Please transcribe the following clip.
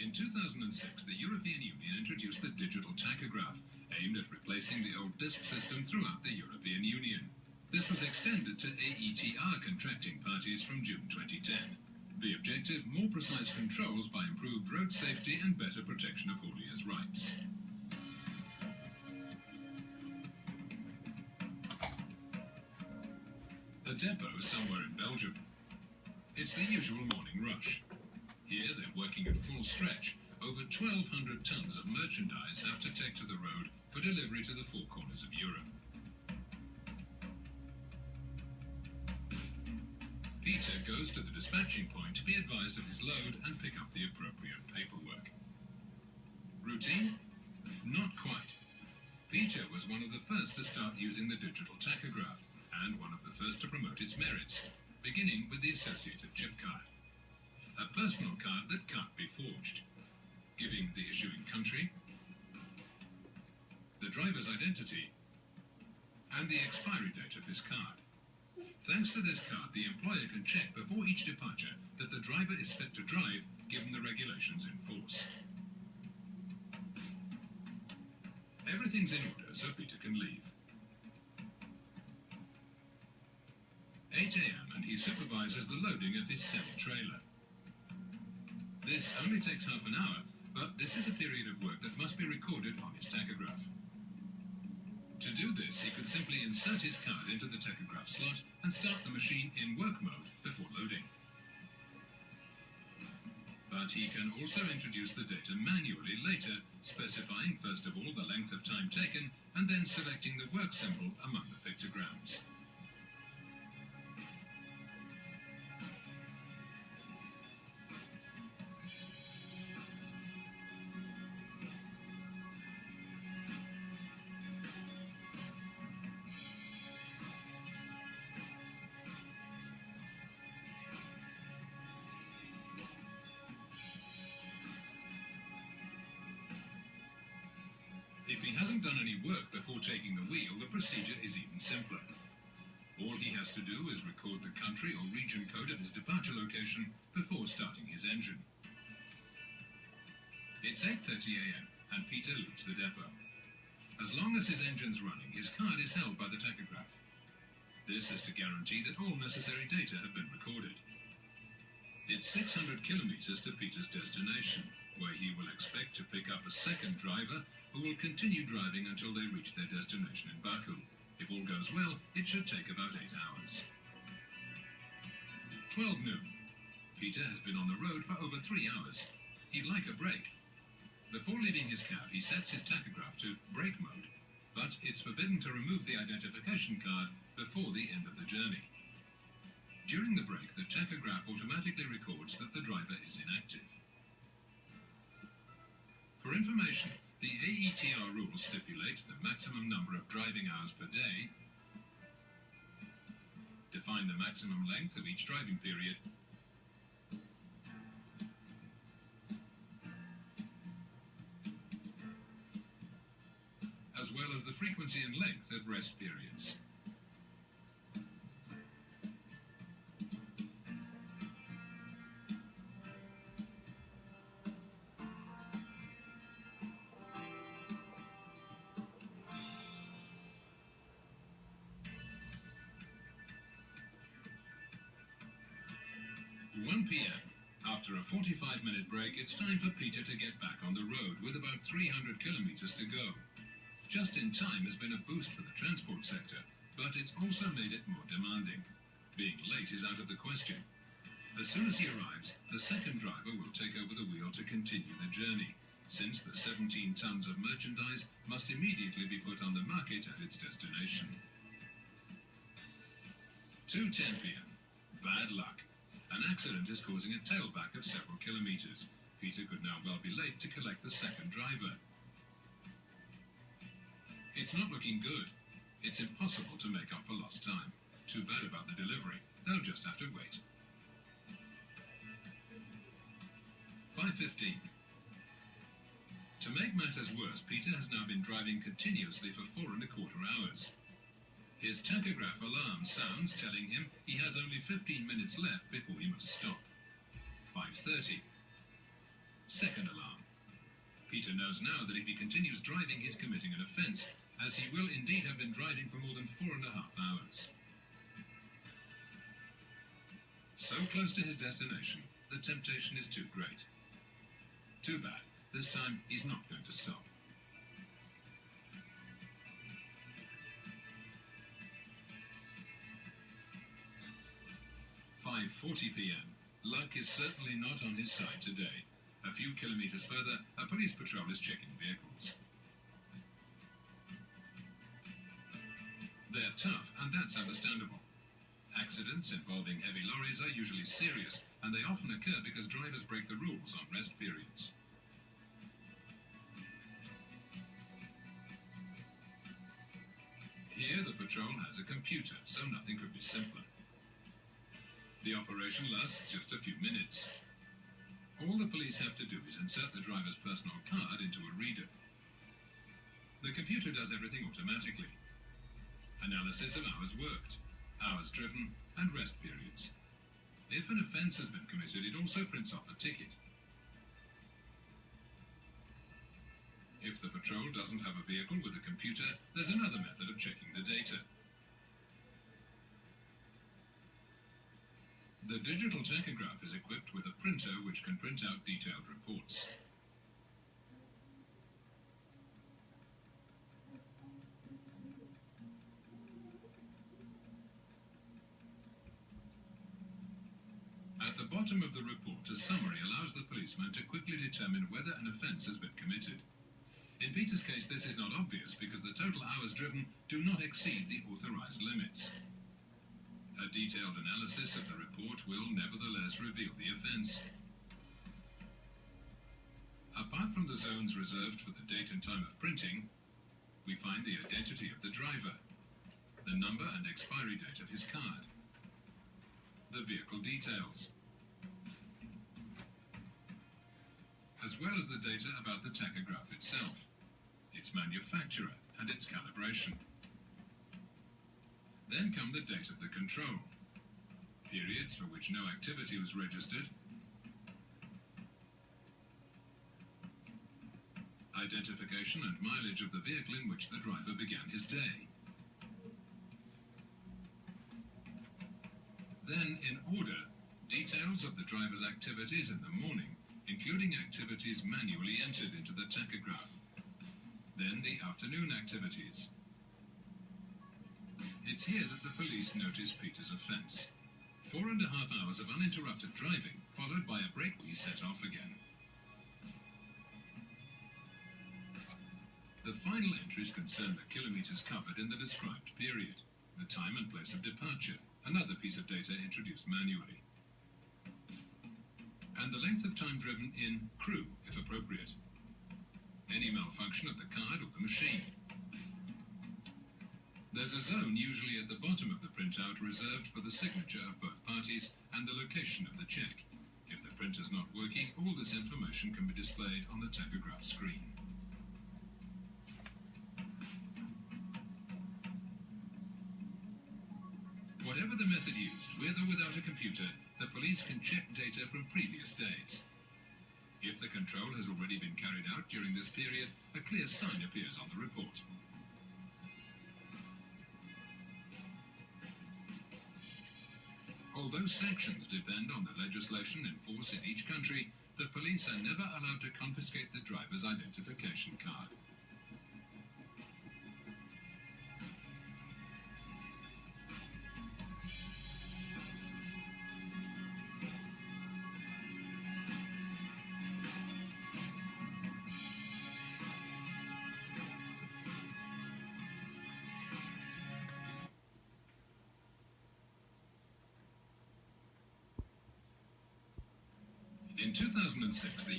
In 2006, the European Union introduced the digital tachograph, aimed at replacing the old disc system throughout the European Union. This was extended to AETR contracting parties from June 2010. The objective, more precise controls by improved road safety and better protection of hauliers' rights. A depot somewhere in Belgium. It's the usual morning rush. Here they're working at full stretch. Over 1,200 tons of merchandise have to take to the road for delivery to the four corners of Europe. Peter goes to the dispatching point to be advised of his load and pick up the appropriate paperwork. Routine? Not quite. Peter was one of the first to start using the digital tachograph, and one of the first to promote its merits, beginning with the associated chip card. A personal card that can't be forged, giving the issuing country, the driver's identity, and the expiry date of his card. Thanks to this card, the employer can check before each departure that the driver is fit to drive, given the regulations in force. Everything's in order, so Peter can leave. 8 a.m. and he supervises the loading of his semi-trailer. This only takes half an hour, but this is a period of work that must be recorded on his tachograph. To do this, he could simply insert his card into the tachograph slot and start the machine in work mode before loading. But he can also introduce the data manually later, specifying first of all the length of time taken and then selecting the work symbol among the pictograms. If he hasn't done any work before taking the wheel, the procedure is even simpler. All he has to do is record the country or region code of his departure location before starting his engine. It's 8:30 a.m. and Peter leaves the depot. As long as his engine's running, his card is held by the tachograph. This is to guarantee that all necessary data have been recorded. It's 600 kilometers to Peter's destination, where he will expect to pick up a second driver who will continue driving until they reach their destination in Baku. If all goes well, it should take about 8 hours. 12 noon. Peter has been on the road for over 3 hours. He'd like a break. Before leaving his cab, he sets his tachograph to brake mode, but it's forbidden to remove the identification card before the end of the journey. During the break, the tachograph automatically records that the driver is inactive. For information, the AETR rules stipulate the maximum number of driving hours per day, define the maximum length of each driving period, as well as the frequency and length of rest periods. At 1 p.m. After a 45-minute break, it's time for Peter to get back on the road with about 300 kilometers to go. Just in time has been a boost for the transport sector, but it's also made it more demanding. Being late is out of the question. As soon as he arrives, the second driver will take over the wheel to continue the journey, since the 17 tons of merchandise must immediately be put on the market at its destination. 2:10 p.m. Bad luck. An accident is causing a tailback of several kilometers. Peter could now well be late to collect the second driver. It's not looking good. It's impossible to make up for lost time. Too bad about the delivery. They'll just have to wait. 5:15. To make matters worse, Peter has now been driving continuously for 4¼ hours. His tachograph alarm sounds, telling him he has only 15 minutes left before he must stop. 5:30. Second alarm. Peter knows now that if he continues driving, he's committing an offence, as he will indeed have been driving for more than 4.5 hours. So close to his destination, the temptation is too great. Too bad. This time, he's not going to stop. 5:40 p.m. Luck is certainly not on his side today. A few kilometres further, a police patrol is checking vehicles. They're tough, and that's understandable. Accidents involving heavy lorries are usually serious, and they often occur because drivers break the rules on rest periods. Here, the patrol has a computer, so nothing could be simpler. The operation lasts just a few minutes. All the police have to do is insert the driver's personal card into a reader. The computer does everything automatically. Analysis of hours worked, hours driven, and rest periods. If an offence has been committed, it also prints off a ticket. If the patrol doesn't have a vehicle with a computer, there's another method of checking the data. The digital tachograph is equipped with a printer which can print out detailed reports. At the bottom of the report, a summary allows the policeman to quickly determine whether an offence has been committed. In Peter's case, this is not obvious because the total hours driven do not exceed the authorised limits. A detailed analysis of the report will nevertheless reveal the offence. Apart from the zones reserved for the date and time of printing, we find the identity of the driver, the number and expiry date of his card, the vehicle details, as well as the data about the tachograph itself, its manufacturer and its calibration. Then come the date of the control, periods for which no activity was registered, identification and mileage of the vehicle in which the driver began his day. Then, in order, details of the driver's activities in the morning, including activities manually entered into the tachograph. Then the afternoon activities. It's here that the police notice Peter's offence. 4.5 hours of uninterrupted driving, followed by a break we set off again. The final entries concern the kilometres covered in the described period, the time and place of departure, another piece of data introduced manually, and the length of time driven in crew, if appropriate. Any malfunction of the card or the machine. There's a zone usually at the bottom of the printout reserved for the signature of both parties and the location of the check. If the printer's not working, all this information can be displayed on the tachograph screen. Whatever the method used, with or without a computer, the police can check data from previous days. If the control has already been carried out during this period, a clear sign appears on the report. Although sanctions depend on the legislation in force in each country, the police are never allowed to confiscate the driver's identification card. In 2006, the